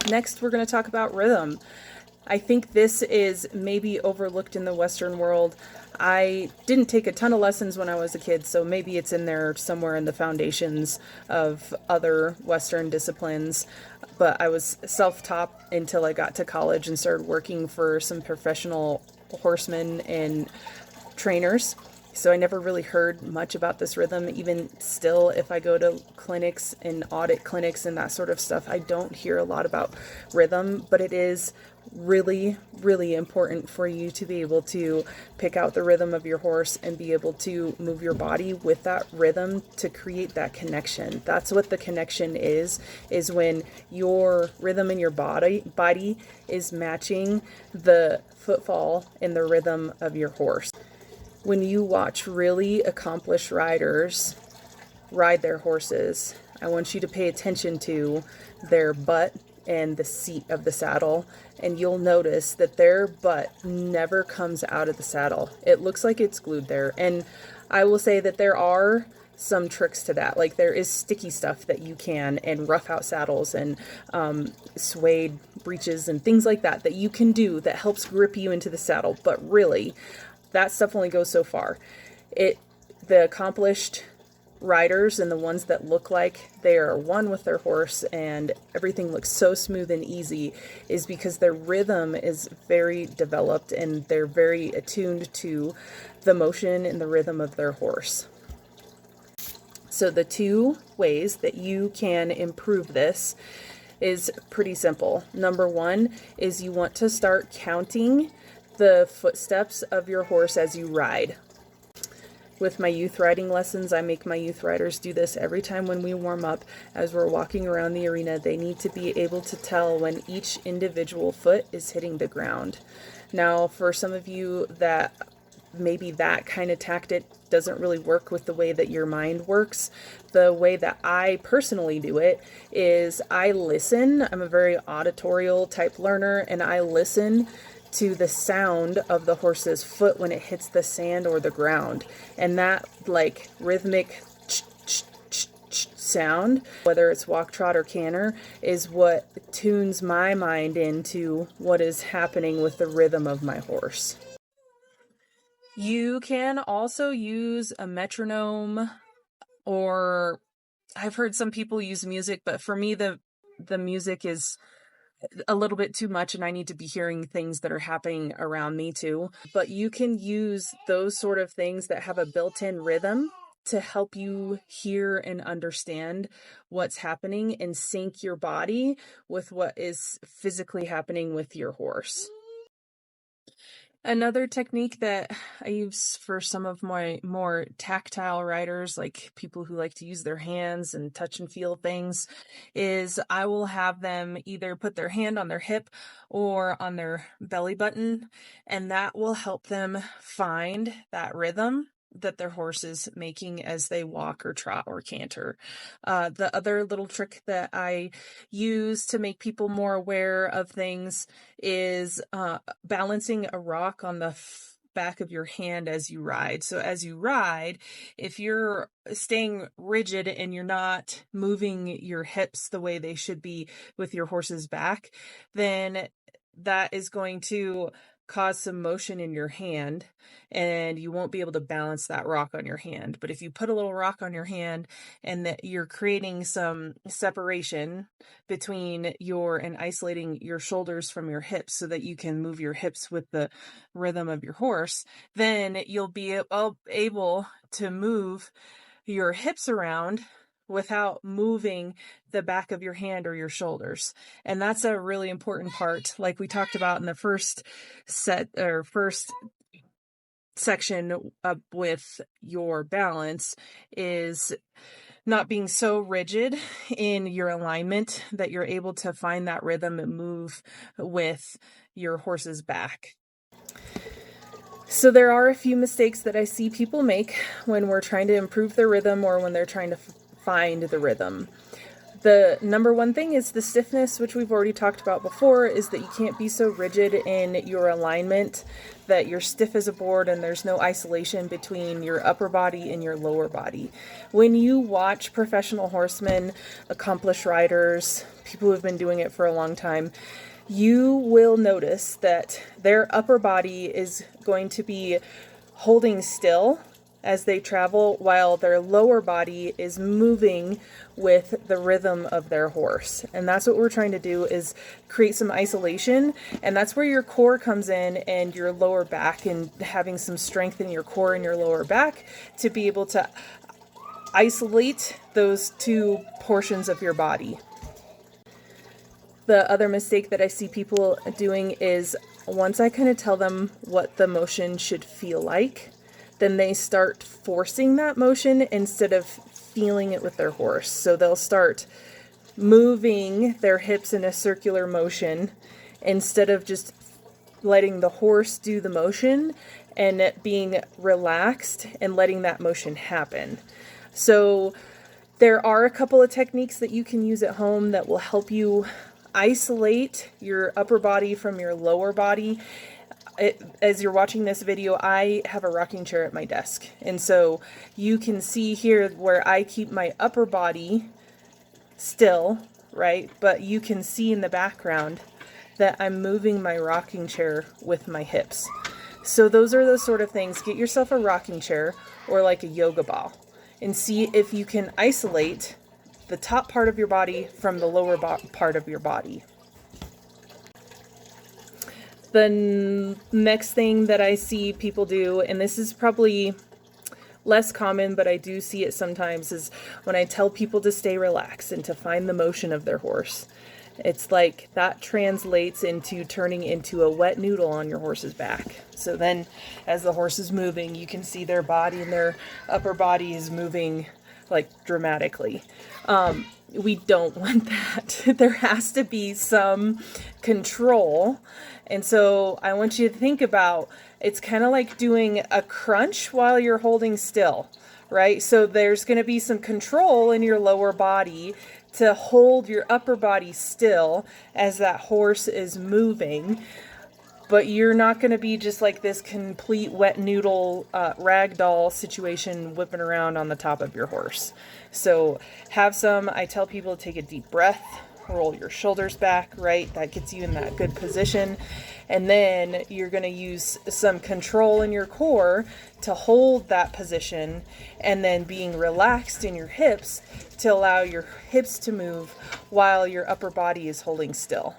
Next, we're going to talk about rhythm. I think this is maybe overlooked in the Western world. I didn't take a ton of lessons when I was a kid, so maybe it's in there somewhere in the foundations of other Western disciplines. But I was self-taught until I got to college and started working for some professional horsemen and trainers. So I never really heard much about this rhythm. Even still, if I go to clinics and audit clinics and that sort of stuff, I don't hear a lot about rhythm, but it is really, really important for you to be able to pick out the rhythm of your horse and be able to move your body with that rhythm to create that connection. That's what the connection is when your rhythm in your body is matching the footfall and the rhythm of your horse. When you watch really accomplished riders ride their horses, I want you to pay attention to their butt and the seat of the saddle, and you'll notice that their butt never comes out of the saddle. It looks like it's glued there. And I will say that there are some tricks to that. Like, there is sticky stuff that you can, and rough out saddles and suede breeches and things like that that you can do that helps grip you into the saddle. But really, that stuff only goes so far. The accomplished riders and the ones that look like they are one with their horse and everything looks so smooth and easy is because their rhythm is very developed and they're very attuned to the motion and the rhythm of their horse. So the two ways that you can improve this is pretty simple. Number one is you want to start counting the footsteps of your horse as you ride. With my youth riding lessons, I make my youth riders do this every time when we warm up. As we're walking around the arena, they need to be able to tell when each individual foot is hitting the ground. Now, for some of you that maybe that kind of tactic doesn't really work with the way that your mind works, the way that I personally do it is I listen. I'm a very auditorial type learner, and I listen to the sound of the horse's foot when it hits the sand or the ground. And that like rhythmic sound, whether it's walk, trot, or canter, is what tunes my mind into what is happening with the rhythm of my horse. You can also use a metronome, or I've heard some people use music, but for me the music is a little bit too much and I need to be hearing things that are happening around me too. But you can use those sort of things that have a built-in rhythm to help you hear and understand what's happening and sync your body with what is physically happening with your horse. Another technique that I use for some of my more tactile riders, like people who like to use their hands and touch and feel things, is I will have them either put their hand on their hip or on their belly button, and that will help them find that rhythm that their horse is making as they walk or trot or canter. The other little trick that I use to make people more aware of things is balancing a rock on the back of your hand as you ride. So as you ride, if you're staying rigid and you're not moving your hips the way they should be with your horse's back, then that is going to cause some motion in your hand and you won't be able to balance that rock on your hand. But if you put a little rock on your hand and that you're creating some separation between and isolating your shoulders from your hips so that you can move your hips with the rhythm of your horse, then you'll be able to move your hips around without moving the back of your hand or your shoulders. And that's a really important part. Like we talked about in the first section with your balance, is not being so rigid in your alignment that you're able to find that rhythm and move with your horse's back. So there are a few mistakes that I see people make when we're trying to improve their rhythm or when they're trying to find the rhythm. The number one thing is the stiffness, which we've already talked about before, is that you can't be so rigid in your alignment that you're stiff as a board and there's no isolation between your upper body and your lower body. When you watch professional horsemen, accomplished riders, people who've been doing it for a long time, you will notice that their upper body is going to be holding still as they travel, while their lower body is moving with the rhythm of their horse. And that's what we're trying to do, is create some isolation. And that's where your core comes in, and your lower back, and having some strength in your core and your lower back to be able to isolate those two portions of your body. The other mistake that I see people doing is, once I kind of tell them what the motion should feel like, then they start forcing that motion instead of feeling it with their horse. So they'll start moving their hips in a circular motion instead of just letting the horse do the motion and it being relaxed and letting that motion happen. So there are a couple of techniques that you can use at home that will help you isolate your upper body from your lower body. As you're watching this video, I have a rocking chair at my desk. And so you can see here where I keep my upper body still, right? But you can see in the background that I'm moving my rocking chair with my hips. So those are the sort of things. Get yourself a rocking chair or like a yoga ball and see if you can isolate the top part of your body from the lower part of your body. The next thing that I see people do, and this is probably less common, but I do see it sometimes, is when I tell people to stay relaxed and to find the motion of their horse. It's like that translates into turning into a wet noodle on your horse's back. So then as the horse is moving, you can see their body and their upper body is moving like dramatically. We don't want that. There has to be some control. And so I want you to think about, it's kind of like doing a crunch while you're holding still, right? So there's going to be some control in your lower body to hold your upper body still as that horse is moving. But you're not going to be just like this complete wet noodle ragdoll situation whipping around on the top of your horse. So I tell people to take a deep breath, roll your shoulders back, right? That gets you in that good position. And then you're going to use some control in your core to hold that position, and then being relaxed in your hips to allow your hips to move while your upper body is holding still.